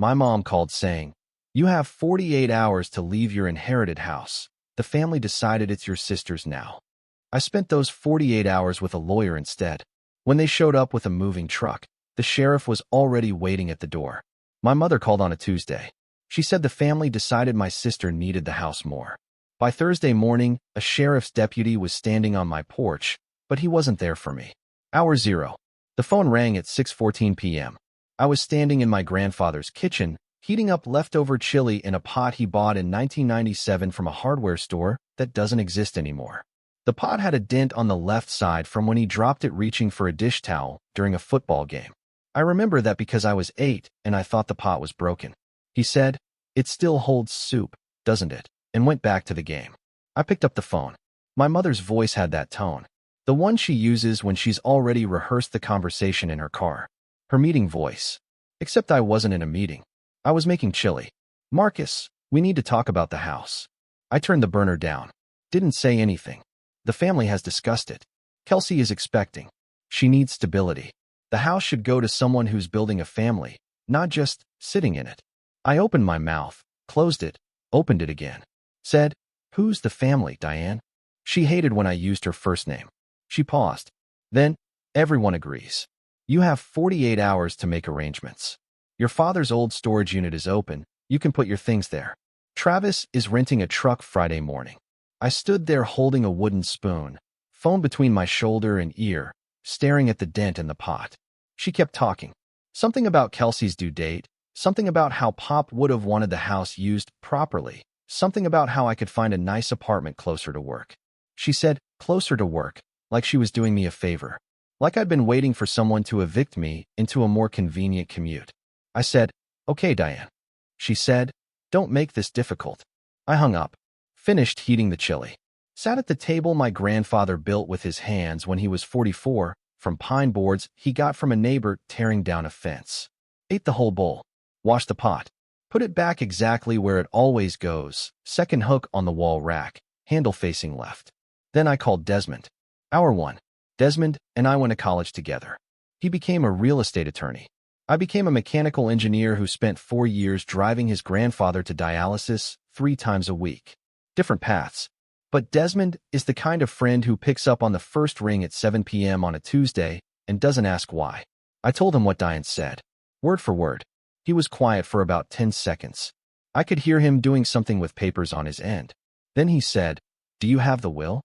My mom called saying, "You have 48 hours to leave your inherited house. The family decided it's your sister's now." I spent those 48 hours with a lawyer instead. When they showed up with a moving truck, the sheriff was already waiting at the door. My mother called on a Tuesday. She said the family decided my sister needed the house more. By Thursday morning, a sheriff's deputy was standing on my porch, but he wasn't there for me. Hour zero. The phone rang at 6:14 p.m. I was standing in my grandfather's kitchen, heating up leftover chili in a pot he bought in 1997 from a hardware store that doesn't exist anymore. The pot had a dent on the left side from when he dropped it reaching for a dish towel during a football game. I remember that because I was 8 and I thought the pot was broken. He said, "It still holds soup, doesn't it?" and went back to the game. I picked up the phone. My mother's voice had that tone, the one she uses when she's already rehearsed the conversation in her car. Her meeting voice. Except I wasn't in a meeting. I was making chili. "Marcus, we need to talk about the house." I turned the burner down. Didn't say anything. The family has discussed it. Kelsey is expecting. She needs stability. The house should go to someone who's building a family, not just sitting in it. I opened my mouth, closed it, opened it again. Said, "Who's the family, Diane?" She hated when I used her first name. She paused. Then, "Everyone agrees. You have 48 hours to make arrangements. Your father's old storage unit is open. You can put your things there. Travis is renting a truck Friday morning." I stood there holding a wooden spoon, phone between my shoulder and ear, staring at the dent in the pot. She kept talking. Something about Kelsey's due date, something about how Pop would have wanted the house used properly, something about how I could find a nice apartment closer to work. She said, "Closer to work," like she was doing me a favor, like I'd been waiting for someone to evict me into a more convenient commute. I said, "Okay, Diane." She said, "Don't make this difficult." I hung up, finished heating the chili, sat at the table my grandfather built with his hands when he was 44, from pine boards he got from a neighbor tearing down a fence. Ate the whole bowl, washed the pot, put it back exactly where it always goes, second hook on the wall rack, handle facing left. Then I called Desmond. Hour 1. Desmond and I went to college together. He became a real estate attorney. I became a mechanical engineer who spent 4 years driving his grandfather to dialysis 3 times a week. Different paths. But Desmond is the kind of friend who picks up on the first ring at 7 p.m. on a Tuesday and doesn't ask why. I told him what Diane said, word for word. He was quiet for about 10 seconds. I could hear him doing something with papers on his end. Then he said, "Do you have the will?"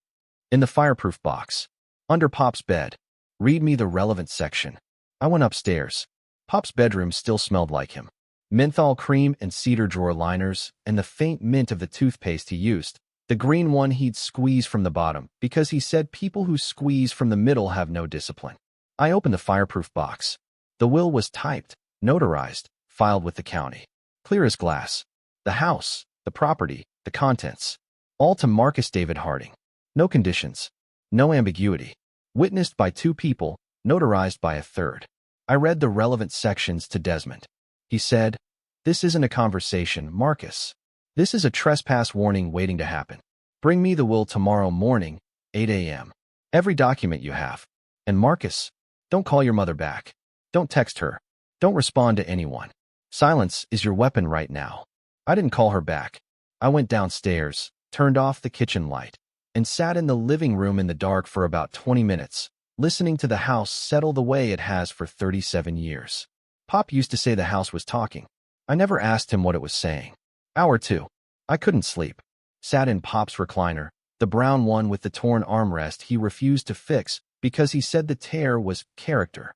"In the fireproof box. Under Pop's bed." "Read me the relevant section." I went upstairs. Pop's bedroom still smelled like him. Menthol cream and cedar drawer liners and the faint mint of the toothpaste he used. The green one he'd squeeze from the bottom because he said people who squeeze from the middle have no discipline. I opened the fireproof box. The will was typed, notarized, filed with the county. Clear as glass. The house, the property, the contents. All to Marcus David Harding. No conditions. No ambiguity. Witnessed by 2 people, notarized by a 3rd. I read the relevant sections to Desmond. He said, "This isn't a conversation, Marcus. This is a trespass warning waiting to happen. Bring me the will tomorrow morning, 8 a.m. Every document you have. And Marcus, don't call your mother back. Don't text her. Don't respond to anyone. Silence is your weapon right now." I didn't call her back. I went downstairs, turned off the kitchen light, and sat in the living room in the dark for about 20 minutes, listening to the house settle the way it has for 37 years. Pop used to say the house was talking. I never asked him what it was saying. Hour 2. I couldn't sleep. Sat in Pop's recliner, the brown one with the torn armrest he refused to fix because he said the tear was character.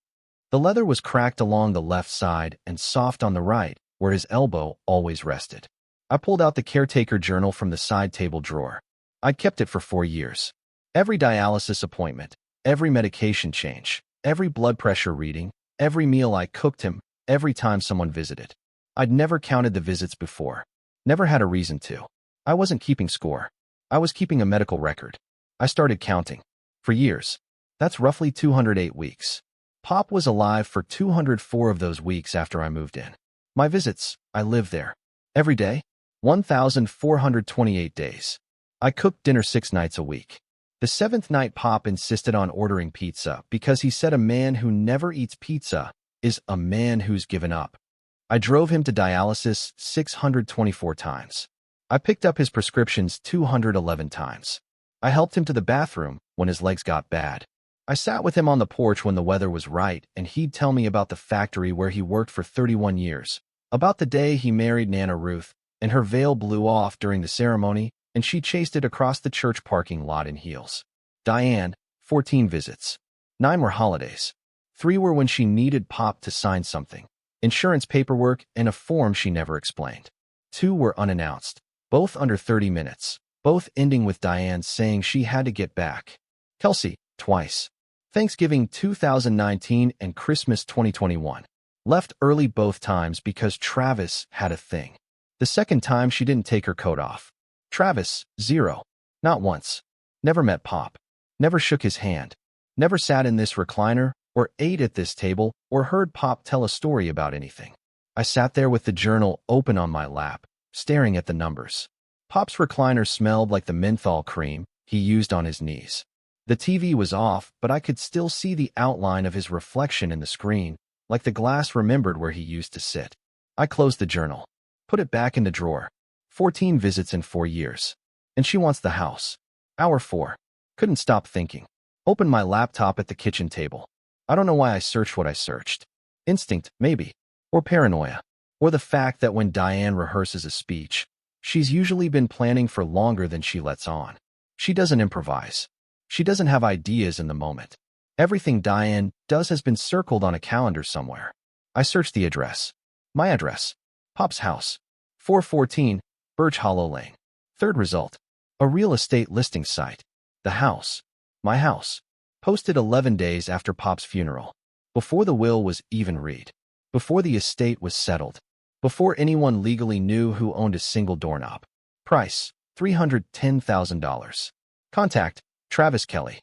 The leather was cracked along the left side and soft on the right, where his elbow always rested. I pulled out the caretaker journal from the side table drawer. I'd kept it for 4 years. Every dialysis appointment, every medication change, every blood pressure reading, every meal I cooked him, every time someone visited. I'd never counted the visits before. Never had a reason to. I wasn't keeping score. I was keeping a medical record. I started counting. For years. That's roughly 208 weeks. Pop was alive for 204 of those weeks after I moved in. My visits, I lived there. Every day? 1,428 days. I cooked dinner 6 nights a week. The 7th night Pop insisted on ordering pizza because he said a man who never eats pizza is a man who's given up. I drove him to dialysis 624 times. I picked up his prescriptions 211 times. I helped him to the bathroom when his legs got bad. I sat with him on the porch when the weather was right, and he'd tell me about the factory where he worked for 31 years, about the day he married Nana Ruth, and her veil blew off during the ceremony, and she chased it across the church parking lot in heels. Diane, 14 visits. 9 were holidays. 3 were when she needed Pop to sign something, insurance paperwork, and a form she never explained. 2 were unannounced, both under 30 minutes, both ending with Diane saying she had to get back. Kelsey, twice. Thanksgiving 2019 and Christmas 2021. Left early both times because Travis had a thing. The second time she didn't take her coat off. Travis, 0. Not once. Never met Pop. Never shook his hand. Never sat in this recliner, or ate at this table, or heard Pop tell a story about anything. I sat there with the journal open on my lap, staring at the numbers. Pop's recliner smelled like the menthol cream he used on his knees. The TV was off, but I could still see the outline of his reflection in the screen, like the glass remembered where he used to sit. I closed the journal, put it back in the drawer. 14 visits in 4 years. And she wants the house. Hour 4. Couldn't stop thinking. Opened my laptop at the kitchen table. I don't know why I searched what I searched. Instinct, maybe. Or paranoia. Or the fact that when Diane rehearses a speech, she's usually been planning for longer than she lets on. She doesn't improvise. She doesn't have ideas in the moment. Everything Diane does has been circled on a calendar somewhere. I searched the address. My address. Pop's house. 414, Birch Hollow Lane. Third result. A real estate listing site. The house. My house. Posted 11 days after Pop's funeral. Before the will was even read. Before the estate was settled. Before anyone legally knew who owned a single doorknob. Price, $310,000. Contact, Travis Kelly.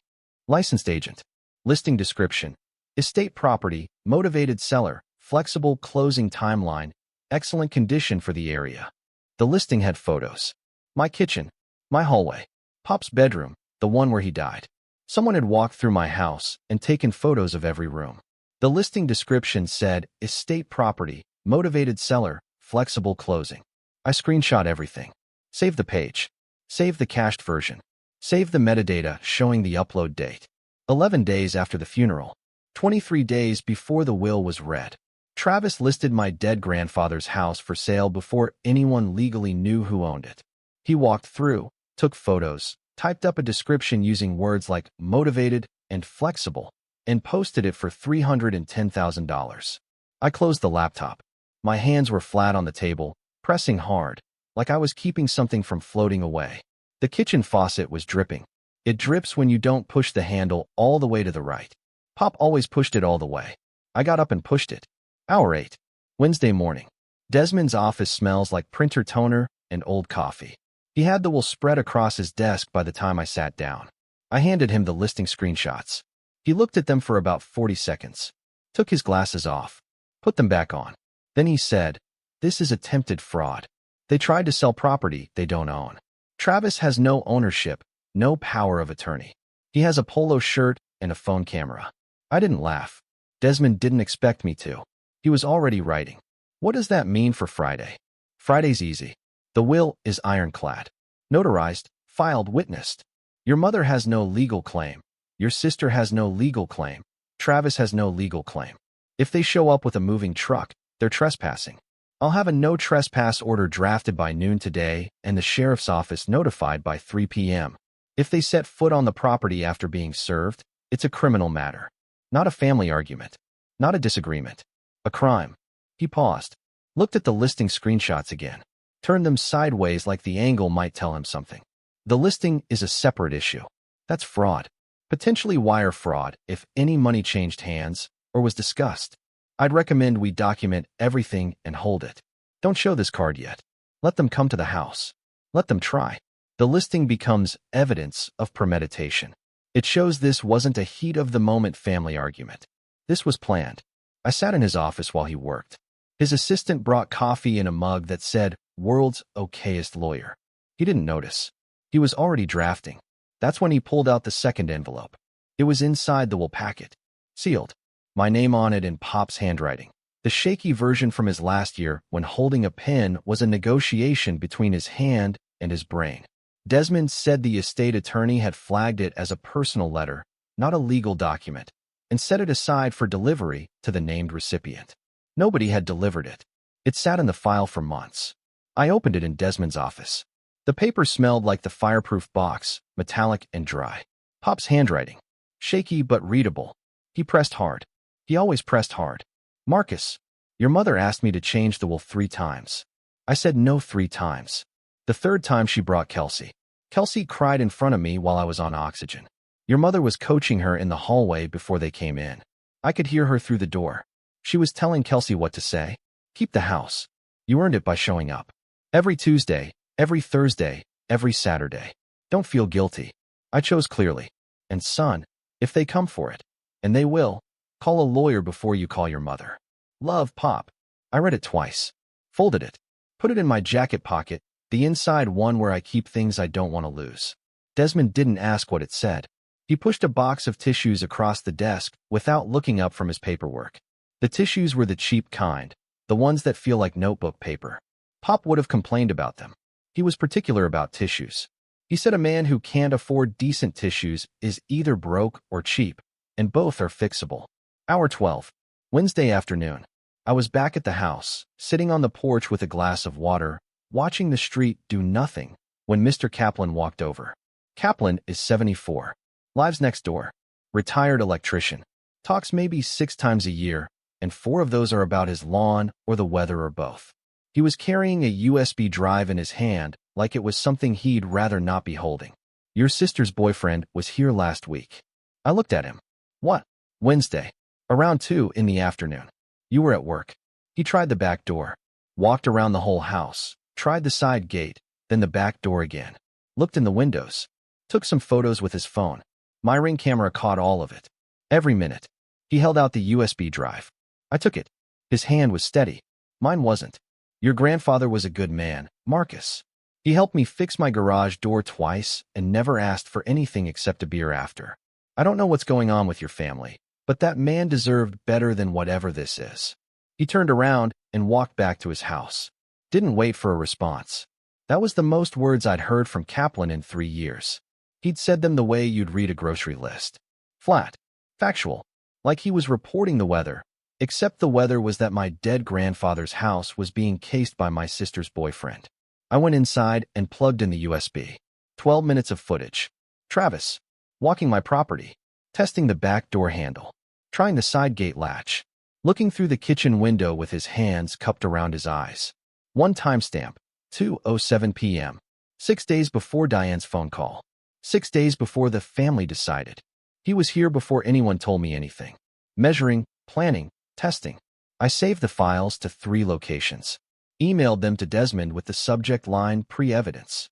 Licensed agent. Listing description. Estate property, motivated seller, flexible closing timeline, excellent condition for the area. The listing had photos. My kitchen. My hallway. Pop's bedroom, the one where he died. Someone had walked through my house and taken photos of every room. The listing description said, estate property, motivated seller, flexible closing. I screenshot everything. Save the page. Save the cached version. Save the metadata showing the upload date. 11 days after the funeral. 23 days before the will was read. Travis listed my dead grandfather's house for sale before anyone legally knew who owned it. He walked through, took photos, typed up a description using words like motivated and flexible, and posted it for $310,000. I closed the laptop. My hands were flat on the table, pressing hard, like I was keeping something from floating away. The kitchen faucet was dripping. It drips when you don't push the handle all the way to the right. Pop always pushed it all the way. I got up and pushed it. Hour 8. Wednesday morning. Desmond's office smells like printer toner and old coffee. He had the will spread across his desk by the time I sat down. I handed him the listing screenshots. He looked at them for about 40 seconds, took his glasses off, put them back on. Then he said, "This is attempted fraud. They tried to sell property they don't own. Travis has no ownership, no power of attorney. He has a polo shirt and a phone camera." I didn't laugh. Desmond didn't expect me to. He was already writing. What does that mean for Friday? Friday's easy. The will is ironclad. Notarized, filed, witnessed. Your mother has no legal claim. Your sister has no legal claim. Travis has no legal claim. If they show up with a moving truck, they're trespassing. I'll have a no trespass order drafted by noon today and the sheriff's office notified by 3 p.m. If they set foot on the property after being served, it's a criminal matter. Not a family argument. Not a disagreement. A crime. He paused, looked at the listing screenshots again, turned them sideways like the angle might tell him something. The listing is a separate issue. That's fraud. Potentially wire fraud if any money changed hands or was discussed. I'd recommend we document everything and hold it. Don't show this card yet. Let them come to the house. Let them try. The listing becomes evidence of premeditation. It shows this wasn't a heat-of-the-moment family argument. This was planned. I sat in his office while he worked. His assistant brought coffee in a mug that said, "World's okayest lawyer." He didn't notice. He was already drafting. That's when he pulled out the second envelope. It was inside the will packet. Sealed. My name on it in Pop's handwriting. The shaky version from his last year, when holding a pen, was a negotiation between his hand and his brain. Desmond said the estate attorney had flagged it as a personal letter, not a legal document, and set it aside for delivery to the named recipient. Nobody had delivered it. It sat in the file for months. I opened it in Desmond's office. The paper smelled like the fireproof box, metallic and dry. Pop's handwriting. Shaky but readable. He pressed hard. He always pressed hard. Marcus, your mother asked me to change the will 3 times. I said no 3 times. The 3rd time she brought Kelsey. Kelsey cried in front of me while I was on oxygen. Your mother was coaching her in the hallway before they came in. I could hear her through the door. She was telling Kelsey what to say. Keep the house. You earned it by showing up. Every Tuesday, every Thursday, every Saturday. Don't feel guilty. I chose clearly. And son, if they come for it, and they will, call a lawyer before you call your mother. Love, Pop. I read it twice. Folded it. Put it in my jacket pocket, the inside one where I keep things I don't want to lose. Desmond didn't ask what it said. He pushed a box of tissues across the desk without looking up from his paperwork. The tissues were the cheap kind, the ones that feel like notebook paper. Pop would have complained about them. He was particular about tissues. He said a man who can't afford decent tissues is either broke or cheap, and both are fixable. Hour 12. Wednesday afternoon. I was back at the house, sitting on the porch with a glass of water, watching the street do nothing, when Mr. Kaplan walked over. Kaplan is 74. Lives next door. Retired electrician. Talks maybe 6 times a year, and 4 of those are about his lawn or the weather or both. He was carrying a USB drive in his hand like it was something he'd rather not be holding. Your sister's boyfriend was here last week. I looked at him. What? Wednesday. Around 2 in the afternoon. You were at work. He tried the back door. Walked around the whole house. Tried the side gate, then the back door again. Looked in the windows. Took some photos with his phone. My Ring camera caught all of it. Every minute. He held out the USB drive. I took it. His hand was steady. Mine wasn't. Your grandfather was a good man, Marcus. He helped me fix my garage door twice and never asked for anything except a beer after. I don't know what's going on with your family, but that man deserved better than whatever this is. He turned around and walked back to his house. Didn't wait for a response. That was the most words I'd heard from Kaplan in 3 years. He'd said them the way you'd read a grocery list. Flat. Factual. Like he was reporting the weather. Except the weather was that my dead grandfather's house was being cased by my sister's boyfriend. I went inside and plugged in the USB. 12 minutes of footage. Travis. Walking my property. Testing the back door handle. Trying the side gate latch. Looking through the kitchen window with his hands cupped around his eyes. 1 timestamp. 2:07 p.m. 6 days before Diane's phone call. 6 days before the family decided. He was here before anyone told me anything. Measuring, planning, testing. I saved the files to 3 locations. Emailed them to Desmond with the subject line pre-evidence.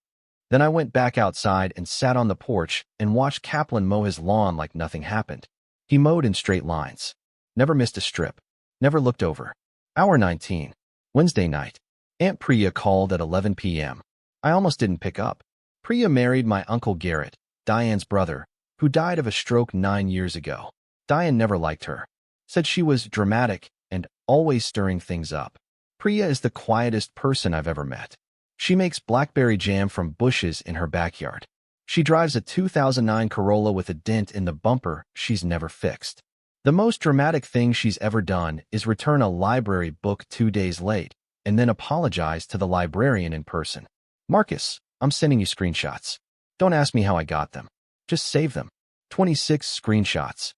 Then I went back outside and sat on the porch and watched Kaplan mow his lawn like nothing happened. He mowed in straight lines. Never missed a strip. Never looked over. Hour 19. Wednesday night. Aunt Priya called at 11 p.m. I almost didn't pick up. Priya married my Uncle Garrett, Diane's brother, who died of a stroke 9 years ago. Diane never liked her. Said she was dramatic and always stirring things up. Priya is the quietest person I've ever met. She makes blackberry jam from bushes in her backyard. She drives a 2009 Corolla with a dent in the bumper she's never fixed. The most dramatic thing she's ever done is return a library book 2 days late and then apologize to the librarian in person. Marcus, I'm sending you screenshots. Don't ask me how I got them. Just save them. 26 screenshots.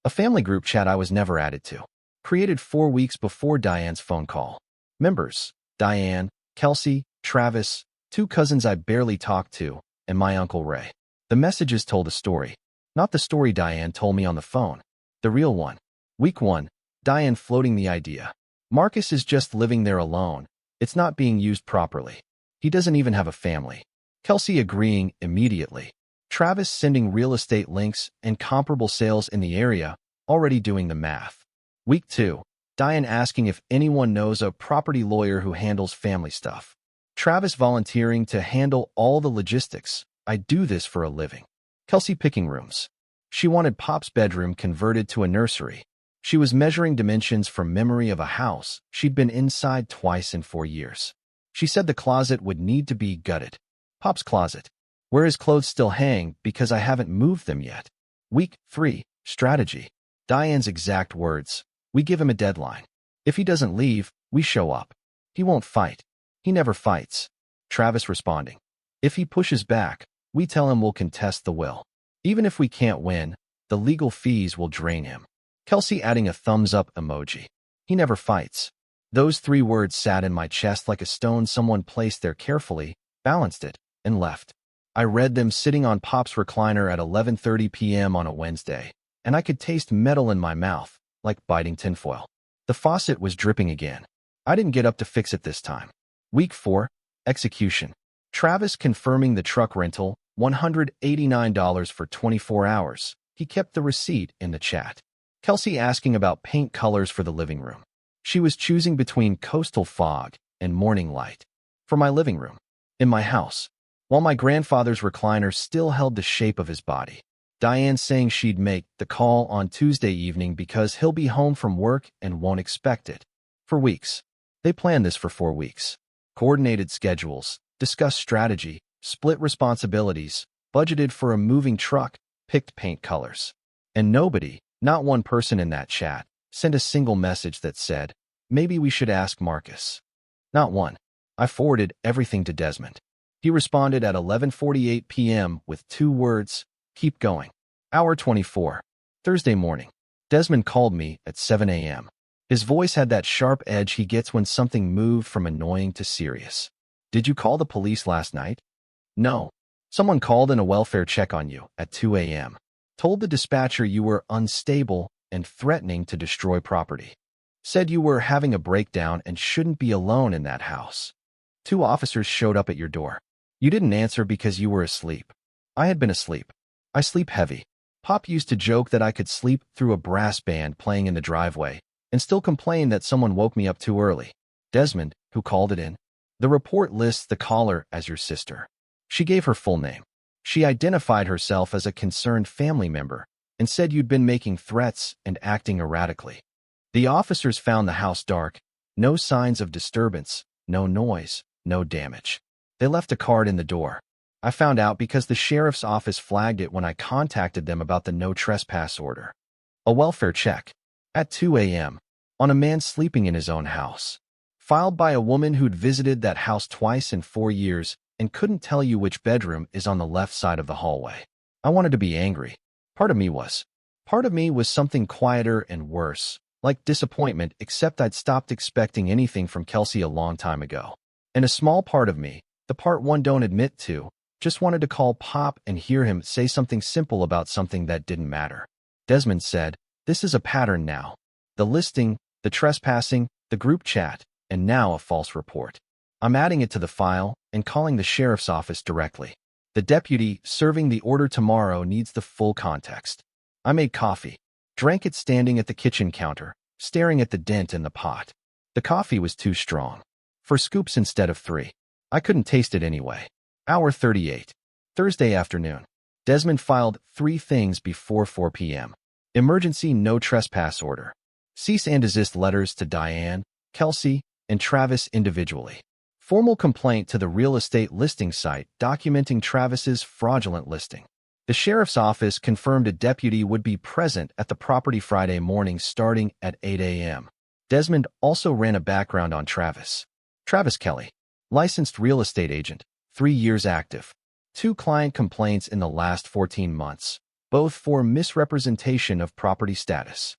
A family group chat I was never added to. Created 4 weeks before Diane's phone call. Members: Diane, Kelsey, Travis, 2 cousins I barely talked to, and my Uncle Ray. The messages told a story. Not the story Diane told me on the phone. The real one. Week 1. Diane floating the idea. Marcus is just living there alone. It's not being used properly. He doesn't even have a family. Kelsey agreeing immediately. Travis sending real estate links and comparable sales in the area, already doing the math. Week 2. Diane asking if anyone knows a property lawyer who handles family stuff. Travis volunteering to handle all the logistics. I do this for a living. Kelsey picking rooms. She wanted Pop's bedroom converted to a nursery. She was measuring dimensions from memory of a house she'd been inside twice in 4 years. She said the closet would need to be gutted. Pop's closet, where his clothes still hang because I haven't moved them yet. Week 3, strategy. Diane's exact words. We give him a deadline. If he doesn't leave, we show up. He won't fight. He never fights. Travis responding. If he pushes back, we tell him we'll contest the will. Even if we can't win, the legal fees will drain him. Kelsey adding a thumbs-up emoji. He never fights. Those 3 words sat in my chest like a stone someone placed there carefully, balanced it, and left. I read them sitting on Pop's recliner at 11:30 p.m. on a Wednesday, and I could taste metal in my mouth, like biting tinfoil. The faucet was dripping again. I didn't get up to fix it this time. Week 4, execution. Travis confirming the truck rental, $189 for 24 hours. He kept the receipt in the chat. Kelsey asking about paint colors for the living room. She was choosing between coastal fog and morning light. For my living room. In my house. While my grandfather's recliner still held the shape of his body. Diane saying she'd make the call on Tuesday evening because he'll be home from work and won't expect it. For weeks. They planned this for 4 weeks. Coordinated schedules, discussed strategy, split responsibilities, budgeted for a moving truck, picked paint colors. And nobody, not one person in that chat, sent a single message that said, maybe we should ask Marcus. Not one. I forwarded everything to Desmond. He responded at 11:48 p.m. with 2 words, keep going. Hour 24. Thursday morning. Desmond called me at 7 a.m. His voice had that sharp edge he gets when something moved from annoying to serious. Did you call the police last night? No. Someone called in a welfare check on you at 2 a.m. Told the dispatcher you were unstable and threatening to destroy property. Said you were having a breakdown and shouldn't be alone in that house. 2 officers showed up at your door. You didn't answer because you were asleep. I had been asleep. I sleep heavy. Pop used to joke that I could sleep through a brass band playing in the driveway and still complain that someone woke me up too early. Desmond, who called it in. The report lists the caller as your sister. She gave her full name. She identified herself as a concerned family member and said you'd been making threats and acting erratically. The officers found the house dark, no signs of disturbance, no noise, no damage. They left a card in the door. I found out because the sheriff's office flagged it when I contacted them about the no trespass order. A welfare check. At 2 a.m. on a man sleeping in his own house. Filed by a woman who'd visited that house twice in 4 years and couldn't tell you which bedroom is on the left side of the hallway. I wanted to be angry. Part of me was. Part of me was something quieter and worse, like disappointment, except I'd stopped expecting anything from Kelsey a long time ago. And a small part of me, the part one don't admit to, just wanted to call Pop and hear him say something simple about something that didn't matter. Desmond said, this is a pattern now. The listing, the trespassing, the group chat, and now a false report. I'm adding it to the file and calling the sheriff's office directly. The deputy serving the order tomorrow needs the full context. I made coffee, drank it standing at the kitchen counter, staring at the dent in the pot. The coffee was too strong. 4 scoops instead of 3. I couldn't taste it anyway. Hour 38. Thursday afternoon. Desmond filed 3 things before 4 p.m. Emergency no trespass order. Cease and desist letters to Diane, Kelsey, and Travis individually. Formal complaint to the real estate listing site documenting Travis's fraudulent listing. The sheriff's office confirmed a deputy would be present at the property Friday morning starting at 8 a.m. Desmond also ran a background on Travis. Travis Kelly, licensed real estate agent, 3 years active. 2 client complaints in the last 14 months, both for misrepresentation of property status.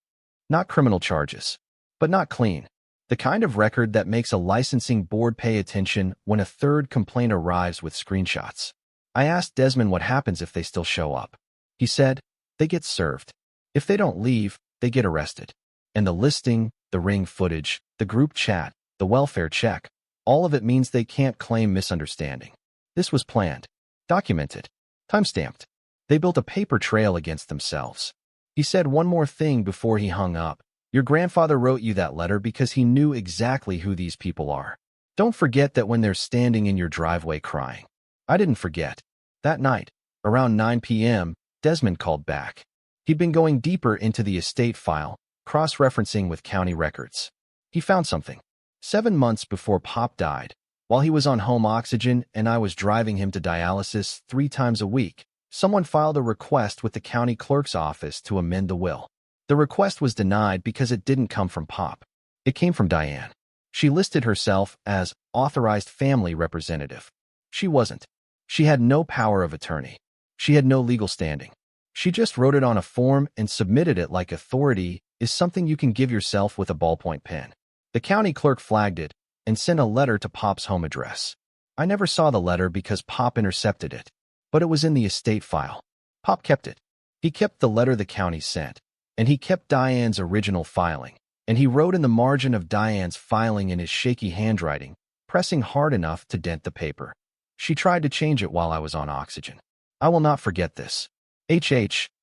Not criminal charges, but not clean. The kind of record that makes a licensing board pay attention when a 3rd complaint arrives with screenshots. I asked Desmond what happens if they still show up. He said, they get served. If they don't leave, they get arrested. And the listing, the ring footage, the group chat, the welfare check, all of it means they can't claim misunderstanding. This was planned, documented, timestamped. They built a paper trail against themselves. He said one more thing before he hung up. Your grandfather wrote you that letter because he knew exactly who these people are. Don't forget that when they're standing in your driveway crying. I didn't forget. That night, around 9 p.m., Desmond called back. He'd been going deeper into the estate file, cross-referencing with county records. He found something. 7 months before Pop died, while he was on home oxygen and I was driving him to dialysis 3 times a week, someone filed a request with the county clerk's office to amend the will. The request was denied because it didn't come from Pop. It came from Diane. She listed herself as authorized family representative. She wasn't. She had no power of attorney. She had no legal standing. She just wrote it on a form and submitted it like authority is something you can give yourself with a ballpoint pen. The county clerk flagged it and sent a letter to Pop's home address. I never saw the letter because Pop intercepted it, but it was in the estate file. Pop kept it. He kept the letter the county sent, and he kept Diane's original filing, and he wrote in the margin of Diane's filing in his shaky handwriting, pressing hard enough to dent the paper. She tried to change it while I was on oxygen. I will not forget this.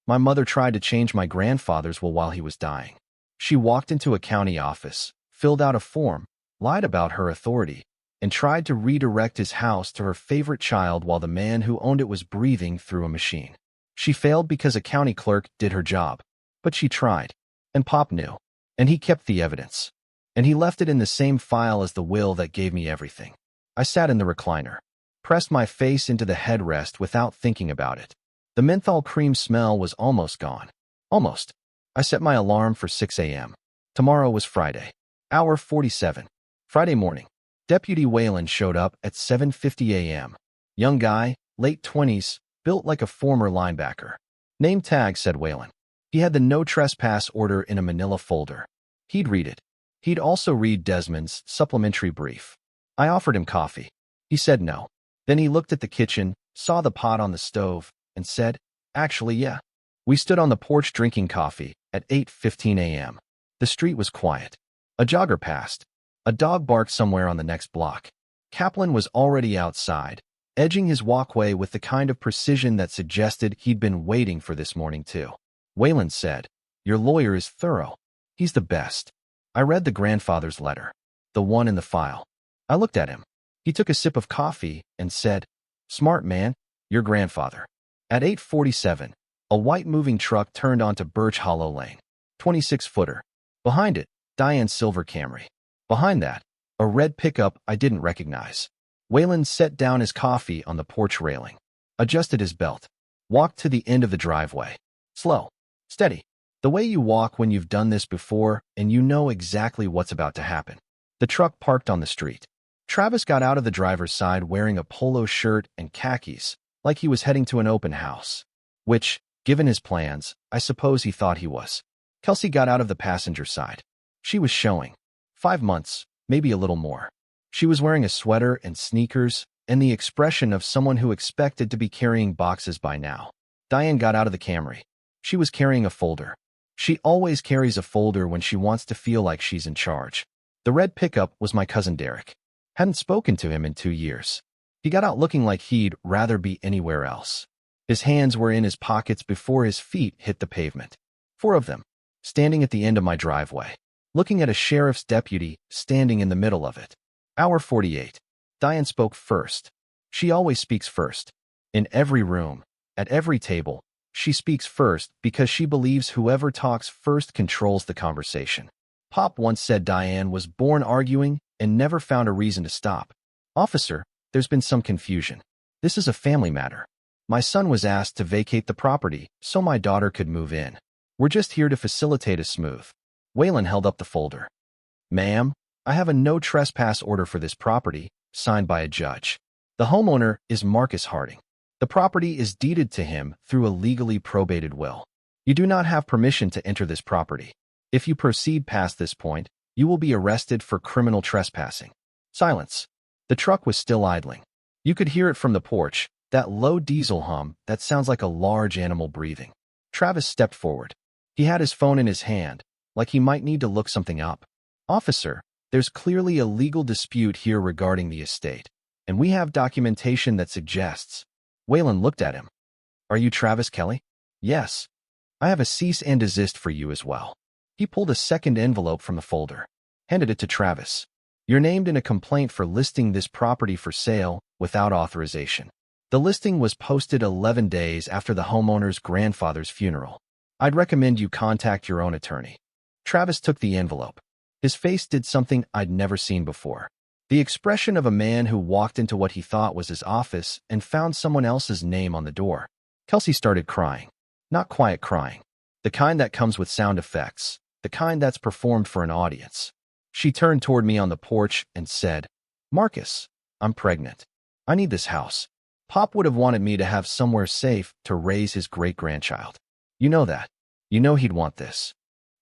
My mother tried to change my grandfather's will while he was dying. She walked into a county office, filled out a form, lied about her authority, and tried to redirect his house to her favorite child while the man who owned it was breathing through a machine. She failed because a county clerk did her job, but she tried, and Pop knew, and he kept the evidence, and he left it in the same file as the will that gave me everything. I sat in the recliner, pressed my face into the headrest without thinking about it. The menthol cream smell was almost gone. Almost. I set my alarm for 6 a.m. Tomorrow was Friday. Hour 47. Friday morning. Deputy Whalen showed up at 7:50 a.m. Young guy, late 20s, built like a former linebacker. Name tag, said Whalen. He had the no trespass order in a manila folder. He'd read it. He'd also read Desmond's supplementary brief. I offered him coffee. He said no. Then he looked at the kitchen, saw the pot on the stove, and said, actually, yeah. We stood on the porch drinking coffee at 8:15 a.m. The street was quiet. A jogger passed. A dog barked somewhere on the next block. Kaplan was already outside, edging his walkway with the kind of precision that suggested he'd been waiting for this morning too. Whalen said, your lawyer is thorough. He's the best. I read the grandfather's letter, the one in the file. I looked at him. He took a sip of coffee and said, smart man, your grandfather. At 8:47, a white moving truck turned onto Birch Hollow Lane. 26-footer. Behind it, Diane's silver Camry. Behind that, a red pickup I didn't recognize. Whalen set down his coffee on the porch railing, adjusted his belt, walked to the end of the driveway. Slow. Steady. The way you walk when you've done this before and you know exactly what's about to happen. The truck parked on the street. Travis got out of the driver's side wearing a polo shirt and khakis, like he was heading to an open house. Which, given his plans, I suppose he thought he was. Kelsey got out of the passenger side. She was showing. 5 months, maybe a little more. She was wearing a sweater and sneakers, and the expression of someone who expected to be carrying boxes by now. Diane got out of the Camry. She was carrying a folder. She always carries a folder when she wants to feel like she's in charge. The red pickup was my cousin Derek. Hadn't spoken to him in 2 years. He got out looking like he'd rather be anywhere else. His hands were in his pockets before his feet hit the pavement. 4 of them, standing at the end of my driveway, looking at a sheriff's deputy standing in the middle of it. Hour 48. Diane spoke first. She always speaks first. In every room, at every table, she speaks first because she believes whoever talks first controls the conversation. Pop once said Diane was born arguing and never found a reason to stop. Officer, there's been some confusion. This is a family matter. My son was asked to vacate the property so my daughter could move in. We're just here to facilitate a smooth. Whalen held up the folder. Ma'am, I have a no trespass order for this property, signed by a judge. The homeowner is Marcus Harding. The property is deeded to him through a legally probated will. You do not have permission to enter this property. If you proceed past this point, you will be arrested for criminal trespassing. Silence. The truck was still idling. You could hear it from the porch, that low diesel hum that sounds like a large animal breathing. Travis stepped forward. He had his phone in his hand, like he might need to look something up. Officer, there's clearly a legal dispute here regarding the estate, and we have documentation that suggests. Whalen looked at him. Are you Travis Kelly? Yes. I have a cease and desist for you as well. He pulled a second envelope from the folder, handed it to Travis. You're named in a complaint for listing this property for sale without authorization. The listing was posted 11 days after the homeowner's grandfather's funeral. I'd recommend you contact your own attorney. Travis took the envelope. His face did something I'd never seen before. The expression of a man who walked into what he thought was his office and found someone else's name on the door. Kelsey started crying. Not quiet crying. The kind that comes with sound effects. The kind that's performed for an audience. She turned toward me on the porch and said, "Marcus, I'm pregnant. I need this house. Pop would have wanted me to have somewhere safe to raise his great-grandchild. You know that. You know he'd want this."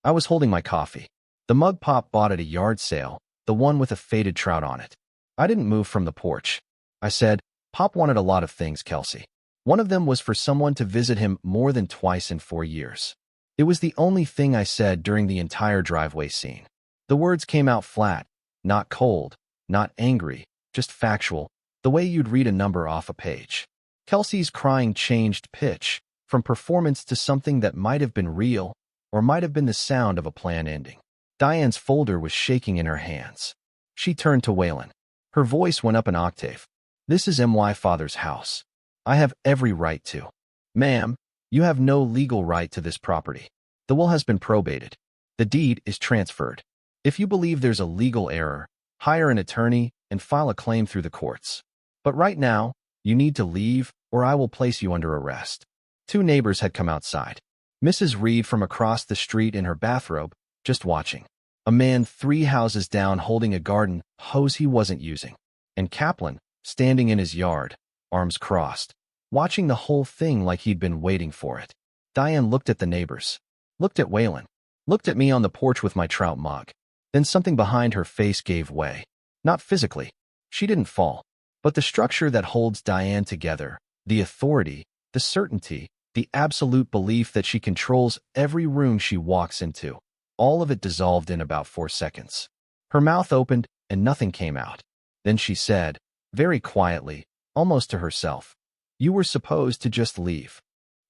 I was holding my coffee. The mug Pop bought at a yard sale, the one with a faded trout on it. I didn't move from the porch. I said, "Pop wanted a lot of things, Kelsey. One of them was for someone to visit him more than twice in 4 years." It was the only thing I said during the entire driveway scene. The words came out flat, not cold, not angry, just factual, the way you'd read a number off a page. Kelsey's crying changed pitch, from performance to something that might have been real, or might have been the sound of a plan ending. Diane's folder was shaking in her hands. She turned to Waylon. Her voice went up an octave. "This is my father's house. I have every right to." "Ma'am, you have no legal right to this property. The will has been probated. The deed is transferred. If you believe there's a legal error, hire an attorney and file a claim through the courts. But right now, you need to leave or I will place you under arrest." 2 neighbors had come outside. Mrs. Reed from across the street in her bathrobe, just watching. A man 3 houses down holding a garden hose he wasn't using. And Kaplan, standing in his yard, arms crossed, watching the whole thing like he'd been waiting for it. Diane looked at the neighbors, looked at Waylon, looked at me on the porch with my trout mug. Then something behind her face gave way. Not physically. She didn't fall. But the structure that holds Diane together, the authority, the certainty, the absolute belief that she controls every room she walks into, all of it dissolved in about 4 seconds. Her mouth opened and nothing came out. Then she said, very quietly, almost to herself, "You were supposed to just leave."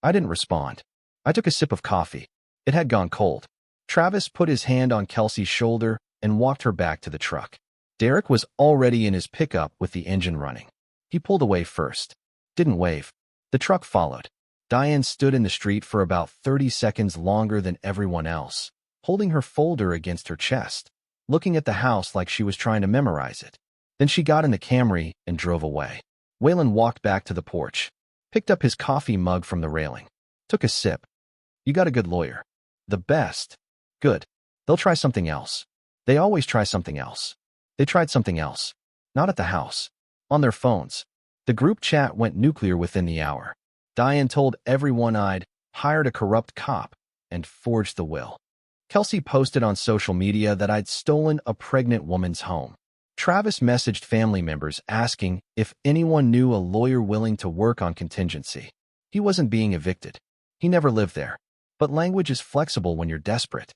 I didn't respond. I took a sip of coffee. It had gone cold. Travis put his hand on Kelsey's shoulder and walked her back to the truck. Derek was already in his pickup with the engine running. He pulled away first. Didn't wave. The truck followed. Diane stood in the street for about 30 seconds longer than everyone else, holding her folder against her chest, looking at the house like she was trying to memorize it. Then she got in the Camry and drove away. Waylon walked back to the porch, picked up his coffee mug from the railing, took a sip. "You got a good lawyer." "The best." "Good. They'll try something else. They always try something else." They tried something else. Not at the house. On their phones. The group chat went nuclear within the hour. Diane told everyone I'd hired a corrupt cop and forged the will. Kelsey posted on social media that I'd stolen a pregnant woman's home. Travis messaged family members asking if anyone knew a lawyer willing to work on contingency. He wasn't being evicted. He never lived there. But language is flexible when you're desperate.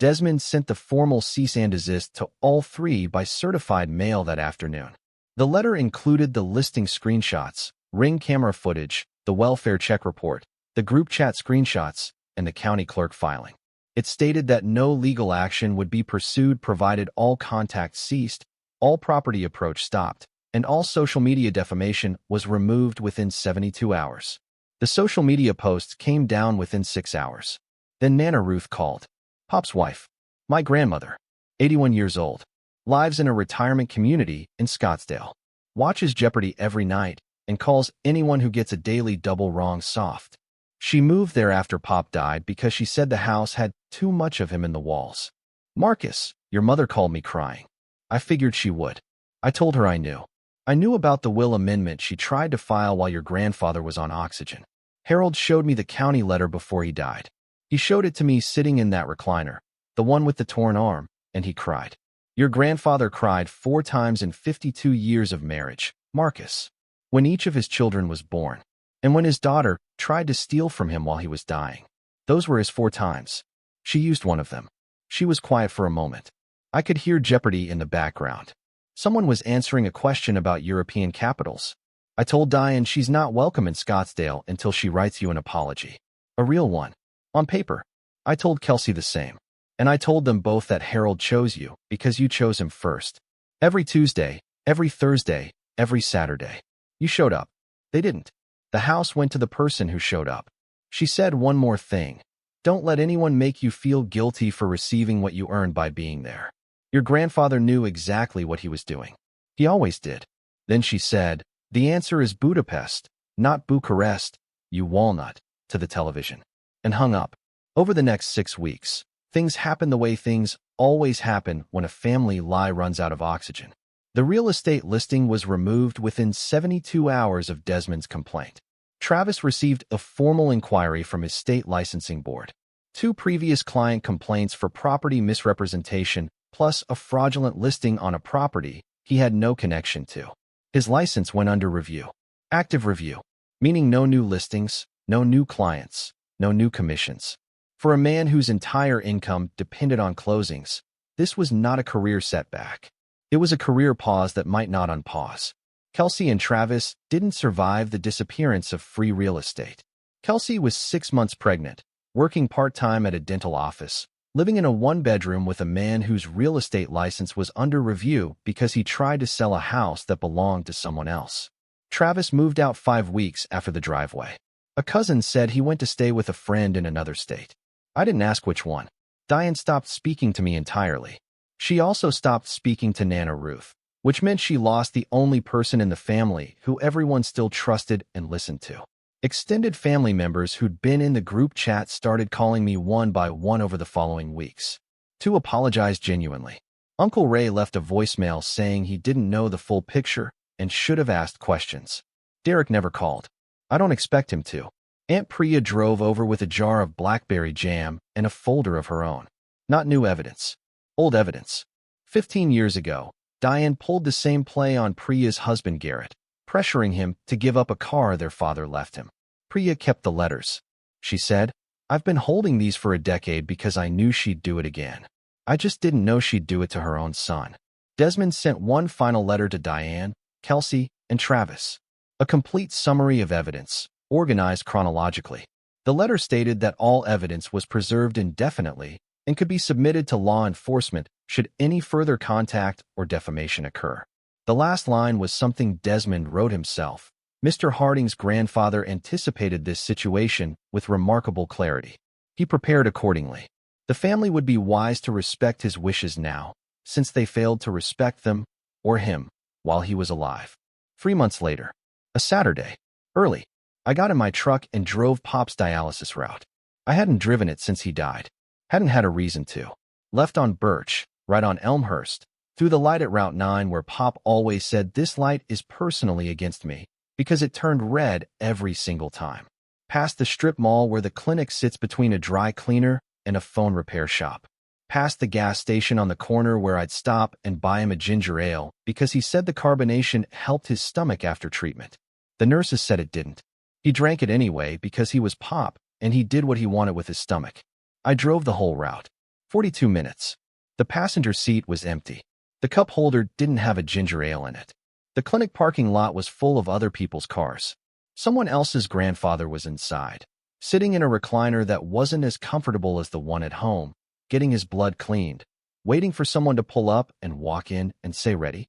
Desmond sent the formal cease and desist to all 3 by certified mail that afternoon. The letter included the listing screenshots, ring camera footage, the welfare check report, the group chat screenshots, and the county clerk filing. It stated that no legal action would be pursued provided all contact ceased, all property approach stopped, and all social media defamation was removed within 72 hours. The social media posts came down within 6 hours. Then Nana Ruth called. Pop's wife. My grandmother. 81 years old. Lives in a retirement community in Scottsdale. Watches Jeopardy every night and calls anyone who gets a daily double wrong soft. She moved there after Pop died because she said the house had too much of him in the walls. "Marcus, your mother called me crying." I figured she would. I told her I knew. I knew about the will amendment she tried to file while your grandfather was on oxygen. Harold showed me the county letter before he died. He showed it to me sitting in that recliner, the one with the torn arm, and he cried. Your grandfather cried 4 times in 52 years of marriage, Marcus, when each of his children was born, and when his daughter tried to steal from him while he was dying. Those were his 4 times. She used one of them. She was quiet for a moment. I could hear Jeopardy in the background. Someone was answering a question about European capitals. I told Diane she's not welcome in Scottsdale until she writes you an apology. A real one. On paper. I told Kelsey the same. And I told them both that Harold chose you because you chose him first. Every Tuesday, every Thursday, every Saturday. You showed up. They didn't. The house went to the person who showed up. She said one more thing. Don't let anyone make you feel guilty for receiving what you earned by being there. Your grandfather knew exactly what he was doing. He always did. Then she said, the answer is Budapest, not Bucharest, you walnut, to the television, and hung up. Over the next 6 weeks, things happened the way things always happen when a family lie runs out of oxygen. The real estate listing was removed within 72 hours of Desmond's complaint. Travis received a formal inquiry from his state licensing board. 2 previous client complaints for property misrepresentation, plus a fraudulent listing on a property he had no connection to. His license went under review. Active review, meaning no new listings, no new clients, no new commissions. For a man whose entire income depended on closings, this was not a career setback. It was a career pause that might not unpause. Kelsey and Travis didn't survive the disappearance of free real estate. Kelsey was 6 months pregnant, working part-time at a dental office, living in a 1-bedroom with a man whose real estate license was under review because he tried to sell a house that belonged to someone else. Travis moved out 5 weeks after the driveway. A cousin said he went to stay with a friend in another state. I didn't ask which one. Diane stopped speaking to me entirely. She also stopped speaking to Nana Ruth, which meant she lost the only person in the family who everyone still trusted and listened to. Extended family members who'd been in the group chat started calling me one by one over the following weeks. 2 apologized genuinely. Uncle Ray left a voicemail saying he didn't know the full picture and should have asked questions. Derek never called. I don't expect him to. Aunt Priya drove over with a jar of blackberry jam and a folder of her own. Not new evidence. Old evidence. 15 years ago, Diane pulled the same play on Priya's husband Garrett, pressuring him to give up a car their father left him. Priya kept the letters. She said, I've been holding these for a decade because I knew she'd do it again. I just didn't know she'd do it to her own son. Desmond sent one final letter to Diane, Kelsey, and Travis. A complete summary of evidence, organized chronologically. The letter stated that all evidence was preserved indefinitely and could be submitted to law enforcement should any further contact or defamation occur. The last line was something Desmond wrote himself. Mr. Harding's grandfather anticipated this situation with remarkable clarity. He prepared accordingly. The family would be wise to respect his wishes now, since they failed to respect them, or him, while he was alive. 3 months later, a Saturday, early, I got in my truck and drove Pop's dialysis route. I hadn't driven it since he died. Hadn't had a reason to. Left on Birch, right on Elmhurst, through the light at Route 9 where Pop always said this light is personally against me because it turned red every single time. Past the strip mall where the clinic sits between a dry cleaner and a phone repair shop. Past the gas station on the corner where I'd stop and buy him a ginger ale because he said the carbonation helped his stomach after treatment. The nurses said it didn't. He drank it anyway because he was Pop and he did what he wanted with his stomach. I drove the whole route. 42 minutes. The passenger seat was empty. The cup holder didn't have a ginger ale in it. The clinic parking lot was full of other people's cars. Someone else's grandfather was inside, sitting in a recliner that wasn't as comfortable as the one at home, getting his blood cleaned, waiting for someone to pull up and walk in and say ready.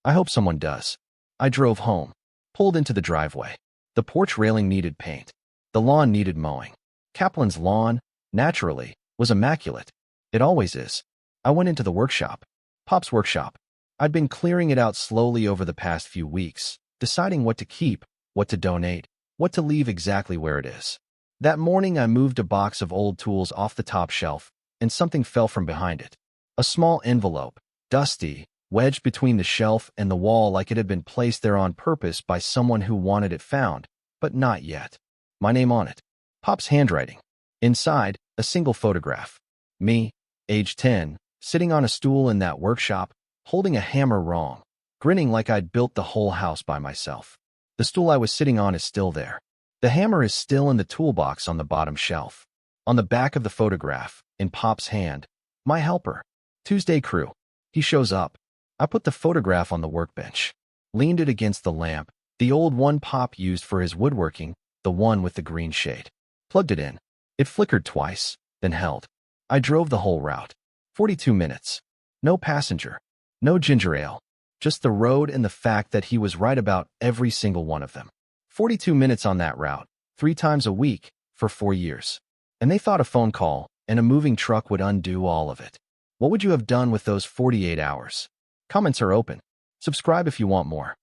I hope someone does. I drove home, pulled into the driveway. The porch railing needed paint. The lawn needed mowing. Kaplan's lawn, naturally, was immaculate. It always is. I went into the workshop. Pop's workshop. I'd been clearing it out slowly over the past few weeks, deciding what to keep, what to donate, what to leave exactly where it is. That morning I moved a box of old tools off the top shelf, and something fell from behind it. A small envelope, dusty, wedged between the shelf and the wall like it had been placed there on purpose by someone who wanted it found, but not yet. My name on it. Pop's handwriting. Inside, a single photograph. Me, age 10, sitting on a stool in that workshop, holding a hammer wrong, grinning like I'd built the whole house by myself. The stool I was sitting on is still there. The hammer is still in the toolbox on the bottom shelf. On the back of the photograph, in Pop's hand, my helper. Tuesday crew. He shows up. I put the photograph on the workbench, leaned it against the lamp, the old one Pop used for his woodworking, the one with the green shade. Plugged it in. It flickered twice, then held. I drove the whole route. 42 minutes. No passenger. No ginger ale. Just the road and the fact that he was right about every single one of them. 42 minutes on that route, 3 times a week, for 4 years. And they thought a phone call and a moving truck would undo all of it. What would you have done with those 48 hours? Comments are open. Subscribe if you want more.